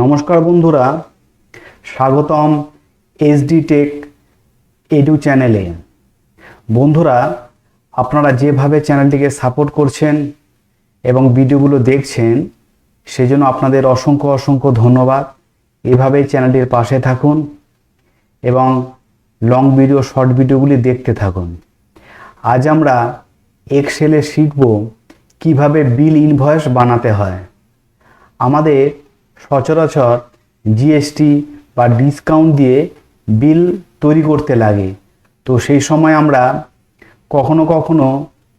নমস্কার বন্ধুরা, স্বাগতম এসডি টেক এডু চ্যানেলে। বন্ধুরা, আপনারা যেভাবে চ্যানেলটিকে সাপোর্ট করছেন এবং ভিডিওগুলো দেখছেন সেজন্য আপনাদের অসংখ্য অসংখ্য ধন্যবাদ। এভাবেই চ্যানেলটির পাশে থাকুন এবং লং ভিডিও শর্ট ভিডিওগুলি দেখতে থাকুন। আজ আমরা এক্সেলে শিখব কিভাবে বিল ইনভয়েস বানাতে হয়। আমাদের সচরাচর জিএসটি বা ডিসকাউন্ট দিয়ে বিল তৈরি করতে লাগে, তো সেই সময় আমরা কখনো কখনো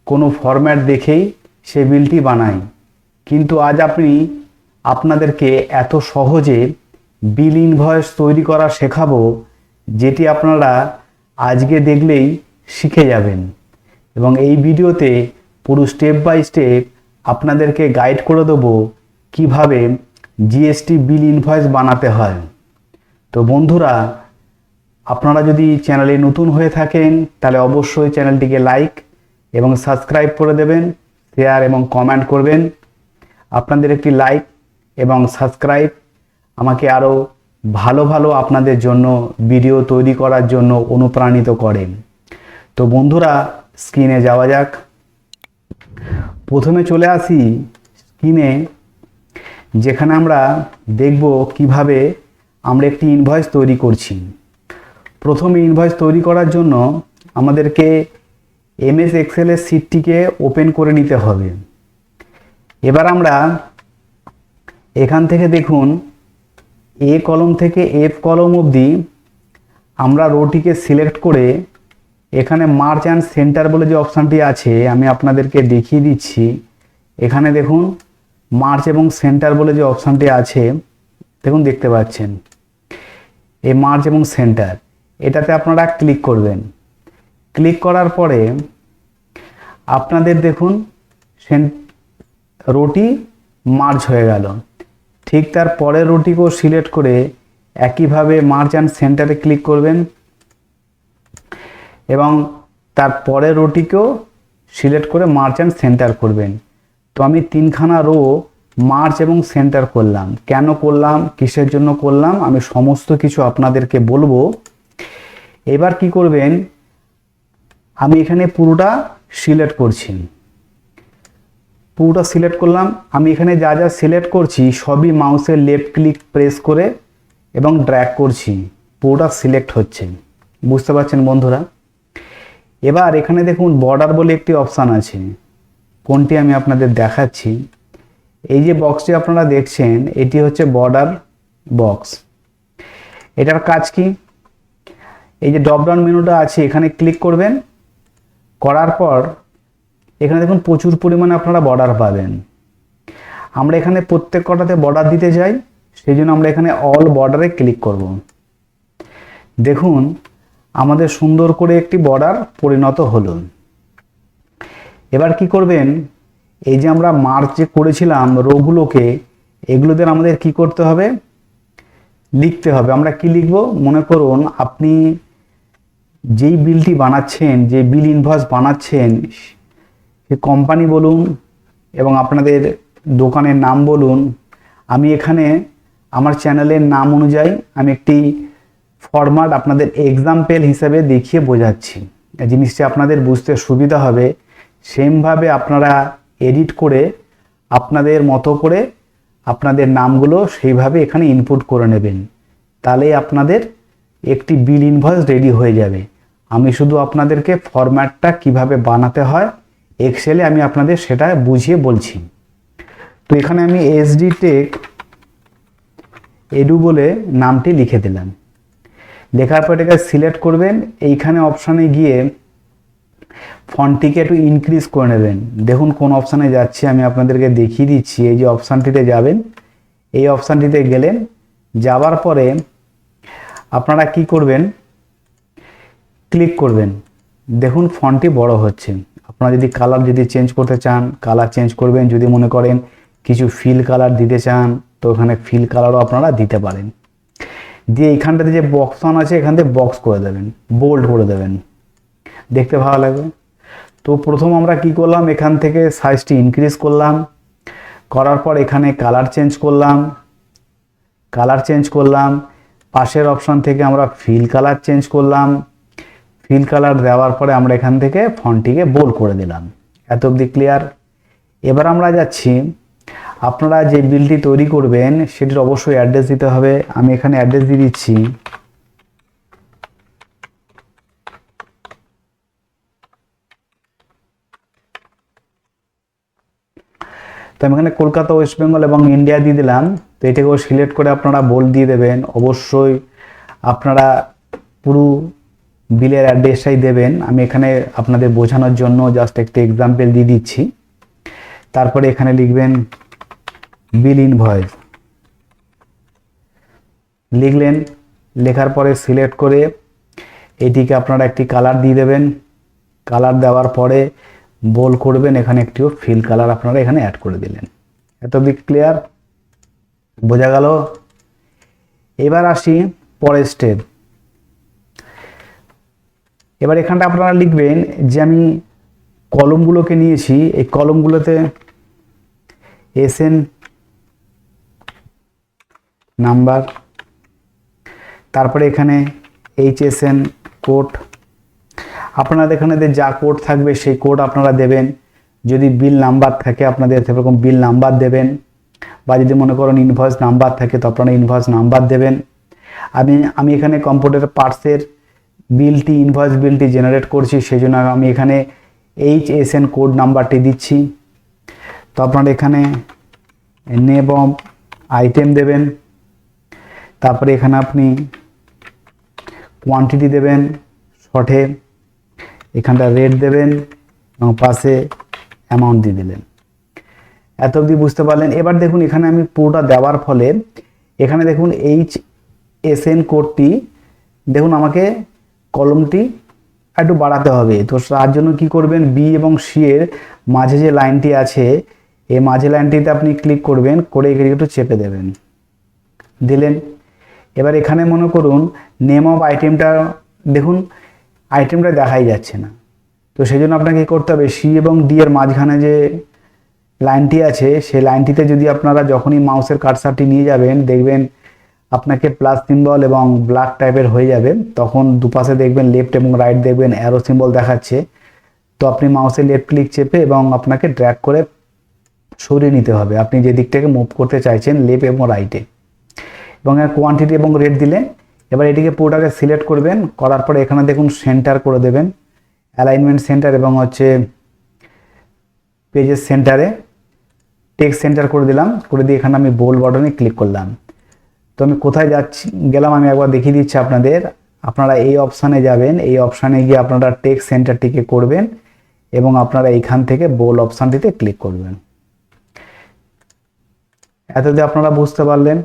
কোনো ফরম্যাট দেখেই সে বিলটি বানাই। কিন্তু আজ আপনাদেরকে এত সহজে বিল ইনভয়েস তৈরি করা শেখাবো, যেটি আপনারা আজকে দেখলেই শিখে যাবেন। এবং এই ভিডিওতে পুরো স্টেপ বাই স্টেপ আপনাদেরকে গাইড করে দেবো কিভাবে জিএসটি বিল ইনভয়েস বানাতে হয়। তো বন্ধুরা, আপনারা যদি চ্যানেলে নতুন হয়ে থাকেন তাহলে অবশ্যই চ্যানেলটিকে লাইক এবং সাবস্ক্রাইব করে দেবেন, শেয়ার এবং কমেন্ট করবেন। আপনাদের একটি লাইক এবং সাবস্ক্রাইব আমাকে আরও ভালো ভালো আপনাদের জন্য ভিডিও তৈরি করার জন্য অনুপ্রাণিত করেন। তো বন্ধুরা, স্ক্রিনে যাওয়া যাক। প্রথমে চলে আসি স্ক্রিনে, যেখানে আমরা দেখব কিভাবে আমরা একটি ইনভয়েস তৈরি করছি। প্রথমে ইনভয়েস তৈরি করার জন্য আমাদেরকে এমএস এক্সেলের শিটটিকে ওপেন করে নিতে হবে। এবার আমরা এখান থেকে দেখুন এ কলম থেকে এফ কলম অবধি আমরা রোটিকে সিলেক্ট করে এখানে মার্চ অ্যান্ড সেন্টার বলে যে অপশানটি আছে আমি আপনাদেরকে দেখিয়ে দিচ্ছি। এখানে দেখুন মার্চ এবং সেন্টার বলে যে অপশানটি আছে, দেখুন দেখতে পাচ্ছেন এই মার্চ এবং সেন্টার, এটাতে আপনারা ক্লিক করবেন। ক্লিক করার পরে আপনাদের দেখুন রোটি মার্চ হয়ে গেল। ঠিক তার পরের রোটিকেও সিলেক্ট করে একইভাবে মার্চ অ্যান্ড সেন্টারে ক্লিক করবেন এবং তার পরের রোটিকেও সিলেক্ট করে মার্চ অ্যান্ড সেন্টার করবেন। তো আমি তিনখানা রো মার্চ এবং সেন্টার করলাম। কেন করলাম, কিসের জন্য করলাম, আমি সমস্ত কিছু আপনাদেরকে বলবো। এবার কি করবেন, আমি এখানে পুরোটা সিলেক্ট করছি। পুরোটা সিলেক্ট করলাম। আমি এখানে যা যা সিলেক্ট করছি সবই মাউসের লেফট ক্লিক প্রেস করে এবং ড্র্যাগ করছি, পুরোটা সিলেক্ট হচ্ছে। বুঝতে পারছেন বন্ধুরা? এবার এখানে দেখুন বর্ডার বলে একটি অপশান আছে, কোনটি আমি আপনাদের দেখাচ্ছি। এই যে বক্সটি আপনারা দেখছেন এটি হচ্ছে বর্ডার বক্স। এটার কাজ কি, এই যে ড্রপডাউন মেনুটা আছে এখানে ক্লিক করবেন। করার পর এখানে দেখুন প্রচুর পরিমাণে আপনারা বর্ডার পাবেন। আমরা এখানে প্রত্যেক কটাতে বর্ডার দিতে চাই, সেই জন্য আমরা এখানে অল বর্ডারে ক্লিক করব। দেখুন আমাদের সুন্দর করে একটি বর্ডার পরিণত হলো। এবার কি করবেন, এই যে আমরা মার্চ যে করেছিলাম রোগুলোকে, এগুলোতে আমাদের কি করতে হবে, লিখতে হবে। আমরা কি লিখব, মনে করুন আপনি যেই বিলটি বানাচ্ছেন, যে বিল ইনভয়েস বানাচ্ছেন, সে কোম্পানি বলুন এবং আপনাদের দোকানের নাম বলুন। আমি এখানে আমার চ্যানেলের নাম অনুযায়ী আমি একটি ফরম্যাট আপনাদের এক্সাম্পল হিসেবে দেখিয়ে বোঝাচ্ছি, জিনিসটি আপনাদের বুঝতে সুবিধা হবে। সেমভাবে আপনারা এডিট করে আপনাদের মতো করে আপনাদের নামগুলো সেইভাবে এখানে ইনপুট করে নেবেন, তাহলে আপনাদের একটি বিল ইনভয়েস রেডি হয়ে যাবে। আমি শুধু আপনাদেরকে ফরম্যাটটা কিভাবে বানাতে হয় এক্সেলে আমি আপনাদের সেটা বুঝিয়ে বলছি। তো এখানে আমি এসডি টেক এডু বলে নামটি লিখে দিলাম। লেখার পর এটাকে সিলেক্ট করবেন। এইখানে অপশানে গিয়ে ফন্টটিকে একটু ইনক্রিজ করে নেবেন। দেখুন কোন অপশানে যাচ্ছে আমি আপনাদেরকে দেখিয়ে দিচ্ছি। এই যে অপশানটিতে যাবেন, এই অপশানটিতে গেলেন, যাওয়ার পরে আপনারা কি করবেন, ক্লিক করবেন। দেখুন ফন্টটি বড় হচ্ছে। আপনারা যদি কালার চেঞ্জ করতে চান কালার চেঞ্জ করবেন, যদি মনে করেন কিছু ফিল কালার দিতে চান তো ওখানে ফিল কালারও আপনারা দিতে পারেন। দিয়ে এইখানটাতে যে বক্স অন আছে এখান থেকে বক্স করে দেবেন, বোল্ড করে দেবেন, দেখতে ভালো লাগবে। তো প্রথম আমরা কি করলাম, এখান থেকে সাইজটি ইনক্রিজ করলাম, করার পর এখানে কালার চেঞ্জ করলাম। কালার চেঞ্জ করলাম, পাশের অপশন থেকে আমরা ফিল কালার চেঞ্জ করলাম, ফিল কালার দেওয়ার পরে আমরা এখান থেকে ফন্টটিকে বোল্ড করে দিলাম। এত অবধি ক্লিয়ার। এবার আমরা যাচ্ছি, আপনারা যে বিলটি তৈরি করবেন সেটির অবশ্যই অ্যাড্রেস দিতে হবে। আমি এখানে অ্যাড্রেস দিয়ে দিচ্ছি। তো আমি এখানে কলকাতা, ওয়েস্ট বেঙ্গল এবং ইন্ডিয়া দিয়ে দিলাম। তো এটাকেও সিলেক্ট করে আপনারা বোল্ড দিয়ে দেবেন। অবশ্যই আপনারা পুরো বিলের অ্যাড্রেসটাই দেবেন। আমি এখানে আপনাদের বোঝানোর জন্য জাস্ট একটা এক্সাম্পল দিয়ে দিচ্ছি। তারপরে এখানে লিখবেন বিল ইনভয়েস, লিখলেন। লেখার পরে সিলেক্ট করে এটিকে আপনারা একটি কালার দিয়ে দেবেন। কালার দেওয়ার পরে বোল্ড করবেন, এখানে একটিও ফিল কালার আপনারা এখানে অ্যাড করে দিলেন। এত দিক ক্লিয়ার, বোঝা গেল? এবার আসি পরের স্টেপ। এবার এখানটা আপনারা লিখবেন যে আমি কলমগুলোকে নিয়েছি, এই কলমগুলোতে এসএন নাম্বার, তারপরে এখানে এইচএসএন কোড। আপনাদের এখানে যা কোড থাকবে সেই কোড আপনারা দেবেন। যদি বিল নাম্বার থাকে আপনাদের সেরকম বিল নাম্বার দেবেন, বা যদি মনে করেন ইনভয়েস নাম্বার থাকে তো আপনারা ইনভয়েস নাম্বার দেবেন। আমি এখানে কম্পিউটার পার্টসের বিলটি, ইনভয়েস বিলটি জেনারেট করছি, সেই জন্য আমি এখানে এইচএসএন কোড নাম্বারটি দিচ্ছি। তো আপনারা এখানে নেম অফ আইটেম দেবেন, তারপরে এখানে আপনি কোয়ান্টিটি দেবেন শর্টে, এখানটা রেট দেবেন এবং পাশে অ্যামাউন্ট দিয়ে দিলেন। এত অবধি বুঝতে পারলেন? এবার দেখুন এখানে আমি পুরোটা দেওয়ার ফলে এখানে দেখুন এইচএসএন কোডটি দেখুন আমাকে কলমটি একটু বাড়াতে হবে। তো তার জন্য কি করবেন, বি এবং সি এর মাঝে যে লাইনটি আছে এই মাঝে লাইনটিতে আপনি ক্লিক করবেন, করে এখানে একটু চেপে দেবেন, দিলেন। এবার এখানে মনে করুন নেম অফ আইটেমটা দেখুন আইটেমটা দেখাই যাচ্ছে না। তো সেই জন্য আপনাকে কী করতে হবে, সি এবং ডি এর মাঝখানে যে লাইনটি আছে সেই লাইনটিতে যদি আপনারা যখনই মাউসের কার্সারটি নিয়ে যাবেন দেখবেন আপনাকে প্লাস সিম্বল এবং ব্ল্যাক টাইপের হয়ে যাবে। তখন দুপাশে দেখবেন লেফট এবং রাইট দেখবেন অ্যারো সিম্বল দেখাচ্ছে। তো আপনি মাউসের লেফট ক্লিক চেপে এবং আপনাকে ড্র্যাগ করে সরিয়ে নিতে হবে আপনি যে দিকটাকে মুভ করতে চাইছেন, লেফট এবং রাইটে। এবং এর কোয়ান্টিটি এবং রেট দিলেন। এবার এটিকে পুরোটাকে সিলেক্ট করবেন, করার পরে এখানে দেখুন সেন্টার করে দেবেন, অ্যালাইনমেন্ট সেন্টার এবং হচ্ছে পেজের সেন্টারে টেক্সট সেন্টার করে দিলাম। করে দিয়ে এখানে আমি বোল্ড বাটনে ক্লিক করলাম। তো আমি কোথায় গেলাম আমি একবার দেখিয়ে দিচ্ছি আপনাদের। আপনারা এই অপশানে যাবেন, এই অপশানে গিয়ে আপনারা টেক্সট সেন্টারটিকে করবেন এবং আপনারা এইখান থেকে বোল্ড অপশানটিতে ক্লিক করবেন। এতদিন আপনারা বুঝতে পারলেন।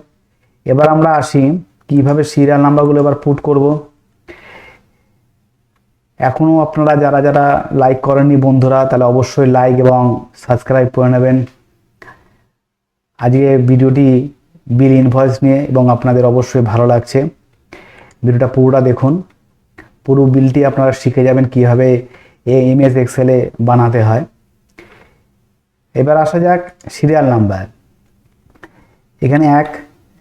এবার আমরা আসি কিভাবে সিরিয়াল নাম্বারগুলো এবার পুট করব। এখনও আপনারা যারা লাইক করেননি বন্ধুরা, তাহলে অবশ্যই লাইক এবং সাবস্ক্রাইব করে নেবেন। আজকে ভিডিওটি বিল ইনভয়েস নিয়ে এবং আপনাদের অবশ্যই ভালো লাগছে। ভিডিওটা পুরোটা দেখুন, পুরো বিলটি আপনারা শিখে যাবেন কীভাবে এমএস এক্সেলে বানাতে হয়। এবার আসা যাক সিরিয়াল নাম্বার। এখানে 1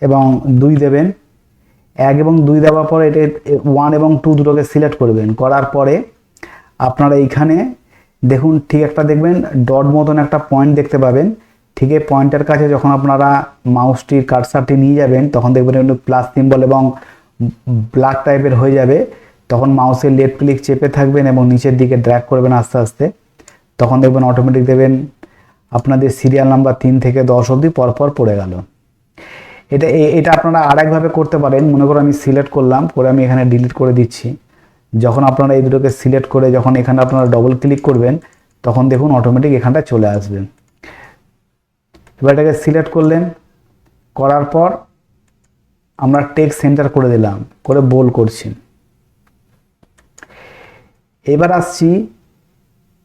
এবং 2 দেবেন। 1 এবং 2 দেওয়ার পরে এটা 1 এবং 2 দুটোকে সিলেক্ট করবেন। করার পরে আপনারা এইখানে দেখুন ঠিক একটা দেখবেন ডট মতন একটা পয়েন্ট দেখতে পাবেন। ঠিক এই পয়েন্টের কাছে যখন আপনারা মাউসটির কার্সারটি নিয়ে যাবেন তখন দেখবেন একটু প্লাস সিম্বল এবং ব্ল্যাক টাইপের হয়ে যাবে। তখন মাউসের লেফট ক্লিক চেপে থাকবেন এবং নিচের দিকে ড্র্যাগ করবেন আস্তে আস্তে। তখন দেখবেন অটোমেটিক দেবেন আপনাদের সিরিয়াল নাম্বার 3 থেকে 10 অবধি পরপর পড়ে গেল। এটা আপনারা আরেকভাবে করতে পারেন। মনে করো আমি সিলেক্ট করলাম, করে আমি এখানে ডিলিট করে দিচ্ছি। যখন আপনারা এই দুটোকে সিলেক্ট করে যখন এখানে আপনারা ডবল ক্লিক করবেন তখন দেখুন অটোমেটিক এখানটা চলে আসবে। এবার এটাকে সিলেক্ট করলেন, করার পর আমরা টেক্সট সেন্টার করে দিলাম, করে বোল্ড করছি। এবার আসছি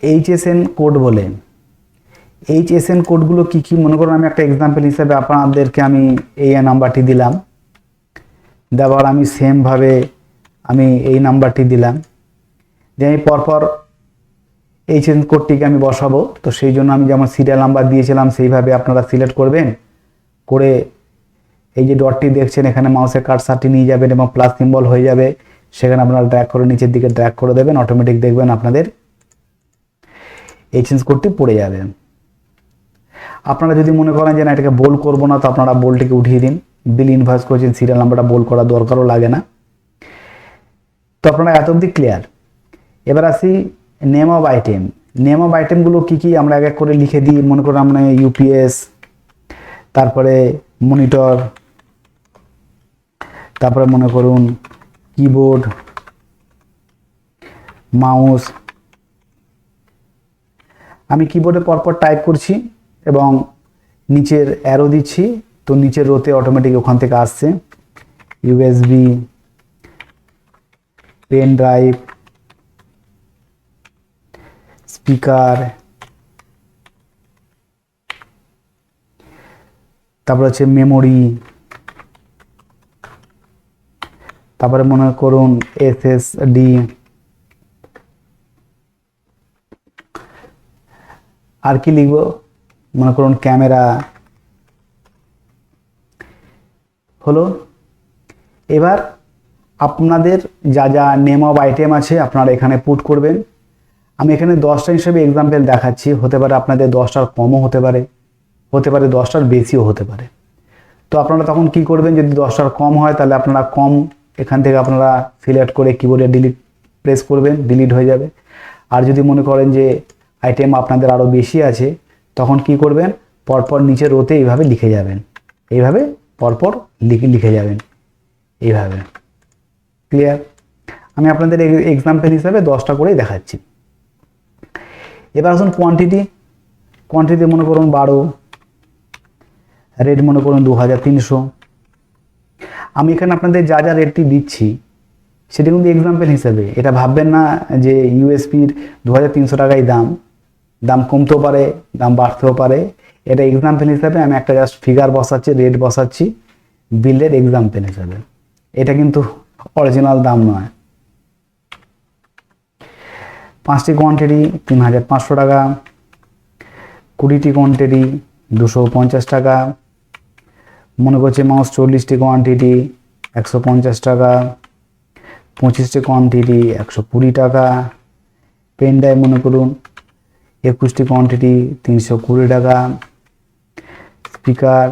এইচএসএন কোড বলে। এইচএসএন কোডগুলো কী কী মনে করুন আমি একটা এক্সাম্পল হিসেবে আপনাদেরকে আমি এই নাম্বারটি দিলাম, দেওয়ার আমি সেমভাবে আমি এই নাম্বারটি দিলাম, যে আমি পরপর এইচএসএন কোডটিকে আমি বসাবো। তো সেই জন্য আমি যেমন সিরিয়াল নাম্বার দিয়েছিলাম সেইভাবে আপনারা সিলেক্ট করবেন, করে এই যে ডটটি দেখছেন এখানে মাউসের কার্সারটি নিয়ে যাবেন এবং প্লাস সিম্বল হয়ে যাবে, সেখানে আপনারা ড্র্যাগ করে নিচের দিকে ড্র্যাগ করে দেবেন, অটোমেটিক দেখবেন আপনাদের এই চেঞ্জ কোডটি পড়ে যাবে। আপনারা যদি মনে করেন যে না এটাকে বোল্ড করবো না, তো আপনারা বোল্ডটিকে উঠিয়ে দিন। বিল ইনভয়েস করেছেন, সিরিয়াল নাম্বারটা বোল্ড করার দরকারও লাগে না। তো আপনারা এত অবধি ক্লিয়ার। এবার আসি name of item. Name of আইটেমগুলো কী কী আমরা এক এক করে লিখে দিই। মনে করুন আমরা ইউপিএস, তারপরে মনিটর, তারপরে মনে করুন কিবোর্ড, মাউস। আমি কিবোর্ডে পরপর টাইপ করছি এবং নিচের অ্যারো দিচ্ছি, তো নিচের রোতে অটোমেটিক ওখান থেকে আসছে। ইউএসবি, পেন ড্রাইভ, স্পিকার, তারপরে হচ্ছে মেমোরি, তারপরে মনে করুন এসএসডি, আর কি লিখব, মনে করুন ক্যামেরা। হলো। এবার আপনাদের যা যা নেম অফ আইটেম আছে আপনারা এখানে পুট করবেন। আমি এখানে 10টা হিসেবে এক্সাম্পল দেখাচ্ছি, হতে পারে আপনাদের 10টার কমও হতে পারে, 10টার বেশিও হতে পারে। তো আপনারা তখন কি করবেন, যদি 10টার কম হয় তাহলে আপনারা কম এখান থেকে আপনারা সিলেক্ট করে কিবোর্ডে ডিলিট প্রেস করবেন, ডিলিট হয়ে যাবে। আর যদি মনে করেন যে আইটেম আপনাদের আরও বেশি আছে, তখন কি করবেন, পরপর নিচের রোতে এইভাবে লিখে যাবেন, এইভাবে পরপর লিখে যাবেন, এইভাবে। ক্লিয়ার? আমি আপনাদের এক্সাম্পল হিসাবে 10টা করেই দেখাচ্ছি। এবার আসুন কোয়ান্টিটি মনে করুন 12, রেট মনে করুন 2300। আমি এখানে আপনাদের যা যা রেটটি দিচ্ছি সেটা কিন্তু এক্সাম্পল হিসেবে, এটা ভাববেন না যে ইউএসপির 2300 টাকাই দাম কমতেও পারে, দাম বাড়তেও পারে। এটা এক্সাম্পল হিসাবে আমি একটা জাস্ট ফিগার বসাচ্ছি, রেট বসাচ্ছি বিলের এক্সাম্পল হিসাবে, এটা কিন্তু অরিজিনাল দাম নয়। 5টি কোয়ান্টিটি 3500 টাকা, 20টি কোয়ান্টিটি 250 টাকা, মনে করছে মাউস 40টি কোয়ান্টিটি 150 টাকা, 25টি কোয়ান্টিটি 120 টাকা, পেন ড্রাইভ মনে করুন 21টি কোয়ান্টিটি 320 টাকা, স্পিকার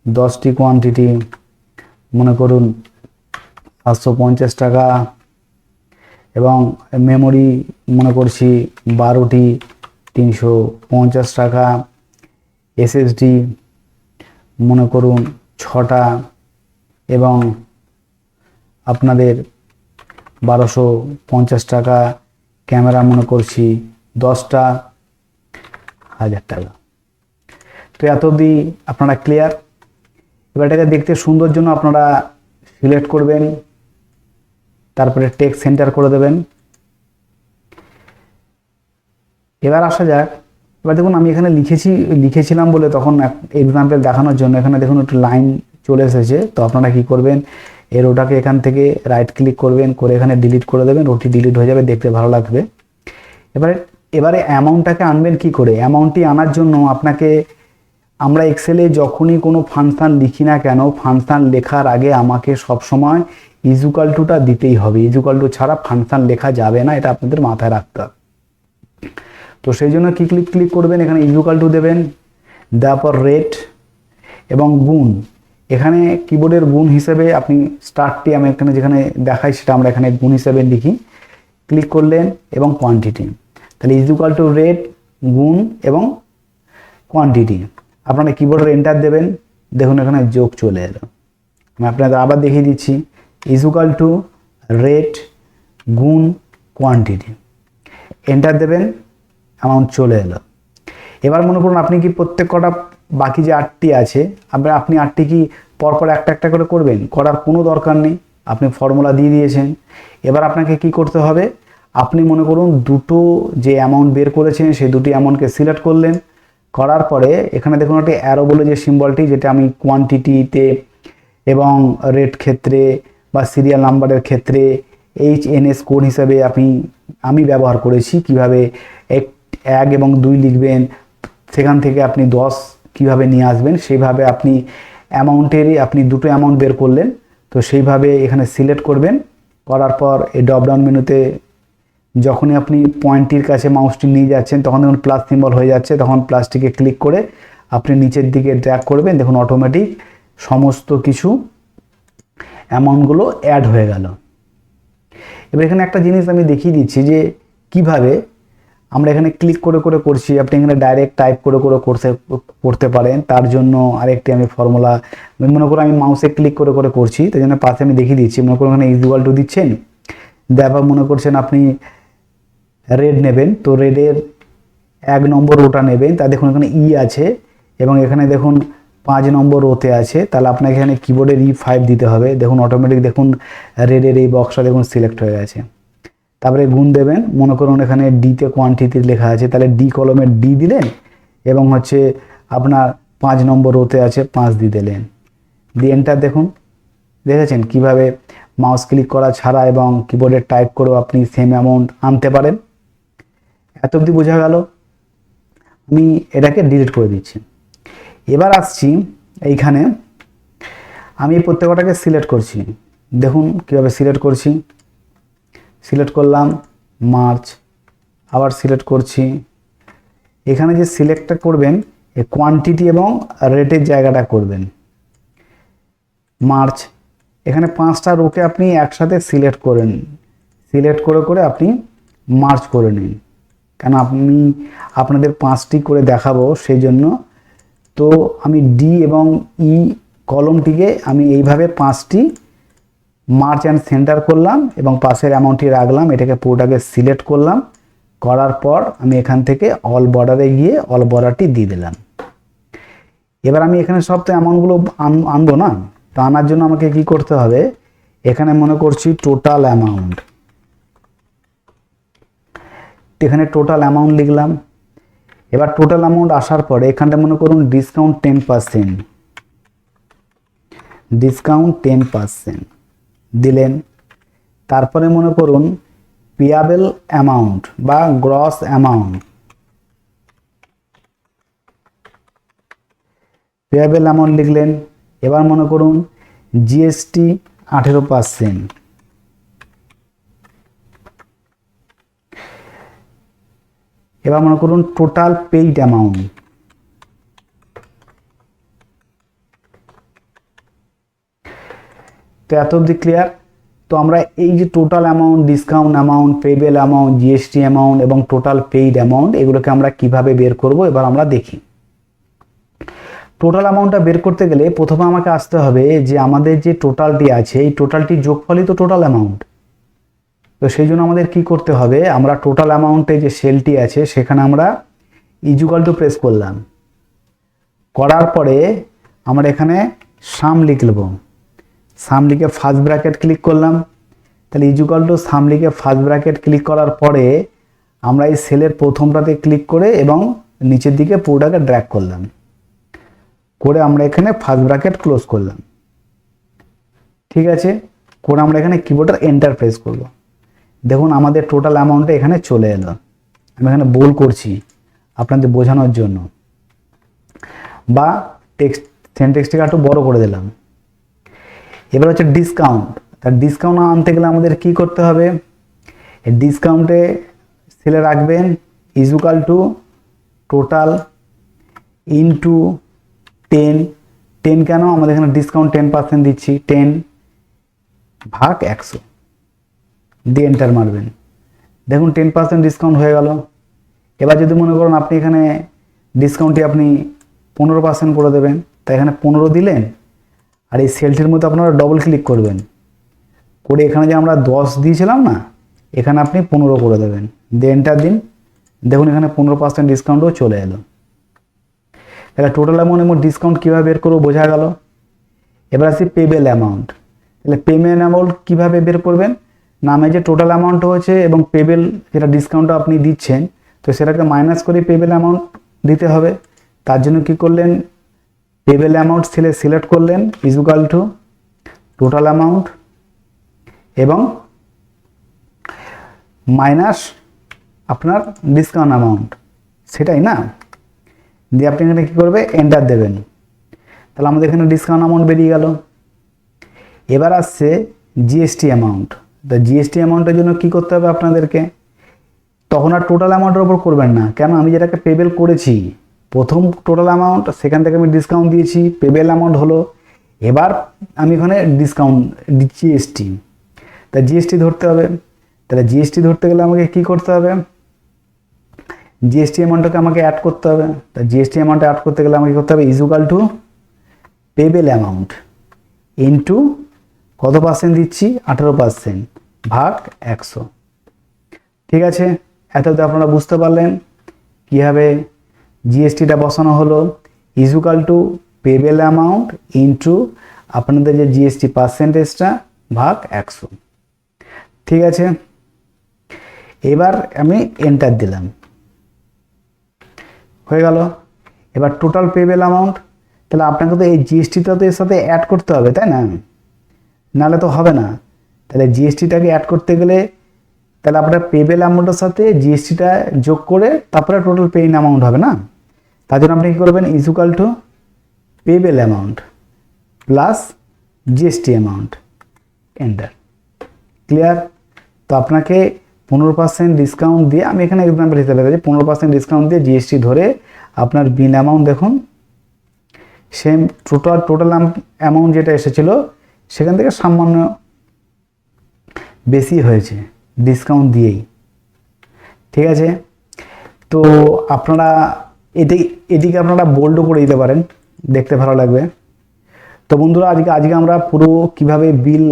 10টি কোয়ান্টিটি মনে করুন 750 টাকা, এবং মেমোরি মনে করছি 12টি 350 টাকা, এসএসডি মনে করুন 6টা এবং আপনাদের 1250 টাকা, ক্যামেরা মনে করছি 10টা 1000 টাকা। তো এত অবধি আপনারা ক্লিয়ার। এবার এটাকে দেখতে সুন্দর জন্য আপনারা সিলেক্ট করবেন, তারপরে টেক্সট সেন্টার করে দেবেন। এবার আসা যাক, এবার দেখুন আমি এখানে লিখেছিলাম বলে তখন এক্সাম্পল দেখানোর জন্য এখানে দেখুন একটু লাইন চলে এসেছে। তো আপনারা কি করবেন, এর ওটাকে এখান থেকে রাইট ক্লিক করবেন, করে এখানে ডিলিট করে দেবেন, ওটি ডিলিট হয়ে যাবে, দেখতে ভালো লাগবে। এবারে অ্যামাউন্টটাকে আনবেন কি করে। অ্যামাউন্টটি আনার জন্য আপনাকে, আমরা এক্সেলে যখনই কোনো ফাংশন লিখি না কেন, ফাংশন লেখার আগে আমাকে সবসময় ইজুকাল টুটা দিতেই হবে। ইজুকাল টু ছাড়া ফাংশন লেখা যাবে না, এটা আপনাদের মাথায় রাখতে হবে। তো সেই জন্য কি ক্লিক করবেন, এখানে ইজুকাল টু দেবেন, দেওয়ার পর রেট এবং গুণ। এখানে কিবোর্ডের গুণ হিসেবে আপনি স্টার্টটি আমি এখানে যেখানে দেখাই সেটা আমরা এখানে গুণ হিসেবে লিখি। ক্লিক করলেন এবং কোয়ান্টিটি, তাহলে ইজুকাল টু রেট, গুণ এবং কোয়ান্টিটি। আপনারা কিবোর্ডের এন্টার দেবেন, দেখুন এখানে যোগ চলে এলো। আমি আপনাদের আবার দেখিয়ে দিচ্ছি, ইজুকাল টু রেট, গুণ, কোয়ান্টিটি, এন্টার দেবেন, অ্যামাউন্ট চলে এলো। এবার মনে করুন আপনি কি প্রত্যেক কটা বাকি যে 8টি আছে, আপনি 8টি কি পরপর একটা একটা করে করবেন, করার কোনো দরকার নেই, আপনি ফর্মুলা দিয়ে দিয়েছেন। এবার আপনাকে কি করতে হবে, আপনি মনে করুন দুটো যে অ্যামাউন্ট বের করেছেন সেই দুটি অ্যামাউন্টকে সিলেক্ট করলেন, করার পরে এখানে দেখুন একটা অ্যারো বলে যে সিম্বলটি, যেটা আমি কোয়ান্টিটিতে এবং রেট ক্ষেত্রে বা সিরিয়াল নাম্বারের ক্ষেত্রে HNS কোড হিসাবে আমি ব্যবহার করেছি। কিভাবে 1 এবং 2 লিখবেন, সেখান থেকে আপনি 10 কিভাবে নিয়ে আসবেন, সেইভাবে আপনি অ্যামাউন্টেরই আপনি দুটো অ্যামাউন্ট বের করলেন। তো সেইভাবে এখানে সিলেক্ট করবেন, করার পর এই ড্রপডাউন মেনুতে যখনই আপনি পয়েন্টটির কাছে মাউসটি নিয়ে যাচ্ছেন তখন দেখুন প্লাস সিম্বল হয়ে যাচ্ছে, তখন প্লাসটিকে ক্লিক করে আপনি নিচের দিকে ড্র্যাগ করবেন, দেখুন অটোমেটিক সমস্ত কিছু অ্যামাউন্টগুলো অ্যাড হয়ে গেল। এবার এখানে একটা জিনিস আমি দেখিয়ে দিচ্ছি যে কিভাবে আমরা এখানে ক্লিক করে করে করছি, আপনি এখানে ডাইরেক্ট টাইপ করে করে করতে পারেন। তার জন্য আরেকটি আমি ফর্মুলা, মনে করুন আমি মাউসে ক্লিক করে করে করছি, তাই জন্য পাশে আমি দেখিয়ে দিচ্ছি। মনে করুন এখানে ইকুয়াল টু দিচ্ছেন, দেওয়ার মনে করছেন আপনি রেড নেবেন, তো রেডের 1 নম্বর রোটা নেবেন, তা দেখুন এখানে ই আছে এবং এখানে দেখুন 5 নম্বর রোতে আছে, তাহলে আপনাকে এখানে কিবোর্ডের E5 দিতে হবে। দেখুন অটোমেটিক দেখুন রেডের এই বক্সটা দেখুন সিলেক্ট হয়ে গেছে। তারপরে গুণ দেবেন, মনে করুন এখানে ডিতে কোয়ান্টিটি লেখা আছে, তাহলে ডি কলমের ডি দিলেন এবং হচ্ছে আপনার 5 নম্বর রোতে আছে 5 দিয়ে দিলেন, দিয়ে এন্টার। দেখুন দেখেছেন কিভাবে মাউস ক্লিক করা ছাড়া এবং কিবোর্ডে টাইপ করেও আপনি সেম অ্যামাউন্ট আনতে পারেন। এত অবধি বোঝা গেল। আমি এটাকে ডিলিট করে দিচ্ছি। এবার আসছি এইখানে, আমি এই প্রত্যেকটাকে সিলেক্ট করছি। দেখুন কীভাবে সিলেক্ট করছি, সিলেক্ট করলাম মার্চ, আবার সিলেক্ট করছি। এখানে যে সিলেক্টটা করবেন এই কোয়ান্টিটি এবং রেটের জায়গাটা করবেন, মার্চ। এখানে 5টা রোকে আপনি একসাথে সিলেক্ট করেন, সিলেক্ট করে করে আপনি মার্চ করে নিন, কেন আমি আপনাদের 5টি করে দেখাবো সেই জন্য। তো আমি ডি এবং ই কলমটিকে আমি এইভাবে 5টি মার্চ অ্যান্ড সেন্টার করলাম এবং পাশের অ্যামাউন্টটি রাখলাম, এটাকে পুরোটাকে সিলেক্ট করলাম, করার পর আমি এখান থেকে অল বর্ডারে গিয়ে অল বর্ডারটি দিয়ে দিলাম। এবার আমি এখানে সব তো অ্যামাউন্টগুলো আনবো না, তো আনার জন্য আমাকে কি করতে হবে, এখানে মনে করছি টোটাল অ্যামাউন্ট, এখানে টোটাল অ্যামাউন্ট লিখলাম। এবার টোটাল অ্যামাউন্ট আসার পরে এখানটা মনে করুন ডিসকাউন্ট 10%, ডিসকাউন্ট 10% দিলেন। তারপরে মনে করুন পেয়াবেল অ্যামাউন্ট বা গ্রস অ্যামাউন্ট, পেয়াবেল অ্যামাউন্ট লিখলেন। এবার মনে করুন জিএসটি 18%, এবার মনে করুন টোটাল পেইড অ্যামাউন্ট, তো এত অবধি ক্লিয়ার। তো আমরা এই যে total amount, discount amount, payable amount, GST amount এবং টোটাল পেইড অ্যামাউন্ট এগুলোকে আমরা কিভাবে বের করব এবার আমরা দেখি। টোটাল অ্যামাউন্টটা বের করতে গেলে প্রথমে আমাকে আসতে হবে যে আমাদের যে টোটালটি আছে এই টোটালটির যোগফলই তো টোটাল অ্যামাউন্ট। তো সেই জন্য আমাদের কি করতে হবে, আমরা টোটাল অ্যামাউন্টে যে সেলটি আছে সেখানে আমরা ইকুয়াল টু প্রেস করলাম, করার পরে আমরা এখানে সাম লিখব, সাম লিখে ফার্স্ট ব্র্যাকেট ক্লিক করলাম, তাহলে ইকুয়াল টু সাম লিখে ফার্স্ট ব্র্যাকেট ক্লিক করার পরে আমরা এই সেলের প্রথমটাতে ক্লিক করে এবং নিচের দিকে পুরোটাকে ড্র্যাগ করলাম, করে আমরা এখানে ফার্স্ট ব্র্যাকেট ক্লোজ করলাম। ঠিক আছে, করে আমরা এখানে কিবোর্ডের এন্টার প্রেস করব। দেখুন আমাদের টোটাল অ্যামাউন্টটা এখানে চলে এলো। আমি এখানে বোল্ড করছি আপনাদের বোঝানোর জন্য, বা টেক্সট সেন্টেক্সটাকে একটু বড় করে দিলাম। এবার হচ্ছে ডিসকাউন্ট, তার ডিসকাউন্ট আনতে গেলে আমাদের কি করতে হবে, এই ডিসকাউন্টে সেলে রাখবেন ইকুয়াল টু টোটাল ইনটু 10, 10 কেন, আমাদের এখানে ডিসকাউন্ট 10% দিচ্ছি, 10 ভাগ 100 দিয়ে এন্টার মারবেন। দেখুন 10% ডিসকাউন্ট হয়ে গেল। এবার যদি মনে করুন আপনি এখানে ডিসকাউন্টটি আপনি 15% করে দেবেন, তাই এখানে 15 দিলেন, আর এই সেলটির মধ্যে আপনারা ডবল ক্লিক করবেন, করে এখানে যে আমরা 10 দিয়েছিলাম না, এখানে আপনি 15 করে দেবেন, দিয়ে এন্টার দিন। দেখুন এখানে 15% ডিসকাউন্টও চলে এলো। তাহলে টোটাল অ্যামাউন্ট এবং ডিসকাউন্ট কীভাবে বের করবো বোঝা গেল। এবার আসি পেবেল অ্যামাউন্ট। তাহলে পেমেন্ট অ্যামাউন্ট কীভাবে বের করবেন, নামে যে টোটাল অ্যামাউন্ট হয়েছে এবং পেবেল যেটা ডিসকাউন্টটা আপনি দিচ্ছেন, তো সেটাকে মাইনাস করে পেবেল অ্যামাউন্ট দিতে হবে। তার জন্য কি করলেন, পেবেল অ্যামাউন্ট সেলে সিলেক্ট করলেন ইকুয়াল টু টোটাল অ্যামাউন্ট এবং মাইনাস আপনার ডিসকাউন্ট অ্যামাউন্ট, সেটাই না, দিয়ে আপনি এখানে কী করবে, এন্টার দেবেন। তাহলে আমাদের এখানে ডিসকাউন্ট অ্যামাউন্ট বেরিয়ে গেল। এবার আসছে জিএসটি অ্যামাউন্ট। তা জিএসটি অ্যামাউন্টের জন্য কী করতে হবে আপনাদেরকে, তখন আর টোটাল অ্যামাউন্টের ওপর করবেন না, কেন আমি যেটাকে পেবেল করেছি প্রথম টোটাল অ্যামাউন্ট, সেখান থেকে আমি ডিসকাউন্ট দিয়েছি, পেবেল অ্যামাউন্ট হলো। এবার আমি এখানে ডিসকাউন্ট জিএসটি, তা জিএসটি ধরতে হবে। তাহলে জিএসটি ধরতে গেলে আমাকে কী করতে হবে, জিএসটি অ্যামাউন্টটাকে আমাকে অ্যাড করতে হবে। তা জিএসটি অ্যামাউন্ট অ্যাড করতে গেলে আমাকে করতে হবে equal to payable amount into কত পার্সেন্ট দিচ্ছি, 18% ভাগ 100। ঠিক আছে, এত আপনারা বুঝতে পারলেন কীভাবে জিএসটিটা বসানো হলো, equal to payable amount into আপনাদের যে জিএসটি পার্সেন্টেজটা ভাগ 100। ঠিক আছে, এবার আমি এন্টার দিলাম, হয়ে গেল। এবার টোটাল পেবেল অ্যামাউন্ট, তাহলে আপনাকে তো এই জিএসটিটা তো এর সাথে অ্যাড করতে হবে, তাই না, নাহলে তো হবে না। তাহলে জিএসটিটাকে অ্যাড করতে গেলে তাহলে আপনার পেবেল অ্যামাউন্টের সাথে জিএসটিটা যোগ করে তারপরে টোটাল পেইং অ্যামাউন্ট হবে না। তার জন্য আপনি কী করবেন, equal to payable amount plus GST amount, enter. Clear? তো আপনাকে 15% ডিসকাউন্ট দিয়ে, আমি এখানে এক্সাম্পল হিসেবে দেখাচ্ছি, 15% ডিসকাউন্ট দিয়ে জিএসটি ধরে আপনার বিল অ্যামাউন্ট দেখুন সেম টোটাল অ্যামাউন্ট যেটা এসেছিল সেখান থেকে সামান্য বেশি হয়েছে ডিসকাউন্ট দিয়েই। ঠিক আছে, তো আপনারা এদিকে আপনারা বোল্ডও করে দিতে পারেন, দেখতে ভালো লাগবে। তো বন্ধুরা আজকে আমরা পুরো কিভাবে বিল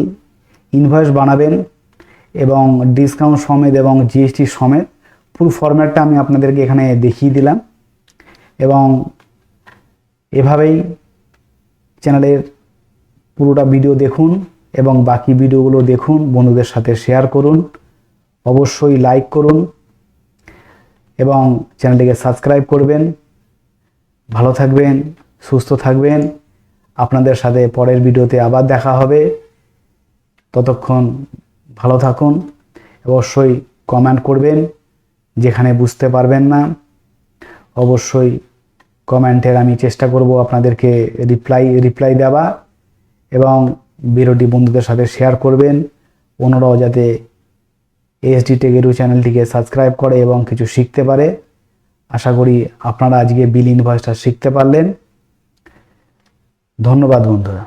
ইনভয়েস বানাবেন এবং ডিসকাউন্ট সমেত এবং জিএসটি সমেত পুরো ফরম্যাটটা আমি আপনাদেরকে এখানে দেখিয়ে দিলাম। এবং এভাবেই চ্যানেলের পুরোটা ভিডিও দেখুন এবং বাকি ভিডিওগুলো দেখুন, বন্ধুদের সাথে শেয়ার করুন, অবশ্যই লাইক করুন এবং চ্যানেলটিকে সাবস্ক্রাইব করবেন। ভালো থাকবেন, সুস্থ থাকবেন। আপনাদের সাথে পরের ভিডিওতে আবার দেখা হবে। ততক্ষণ ভালো থাকুন। অবশ্যই কমেন্ট করবেন, যেখানে বুঝতে পারবেন না অবশ্যই কমেন্টের আমি চেষ্টা করব আপনাদেরকে রিপ্লাই দেওয়া। এবং ভিডিওটি বন্ধুদের সাথে শেয়ার করবেন, অন্যরাও যাতে এসডি টেক এডু চ্যানেলটিকে সাবস্ক্রাইব করে এবং কিছু শিখতে পারে। আশা করি আপনারা আজকে বিল ইনভয়েসটা শিখতে পারলেন। ধন্যবাদ বন্ধুরা।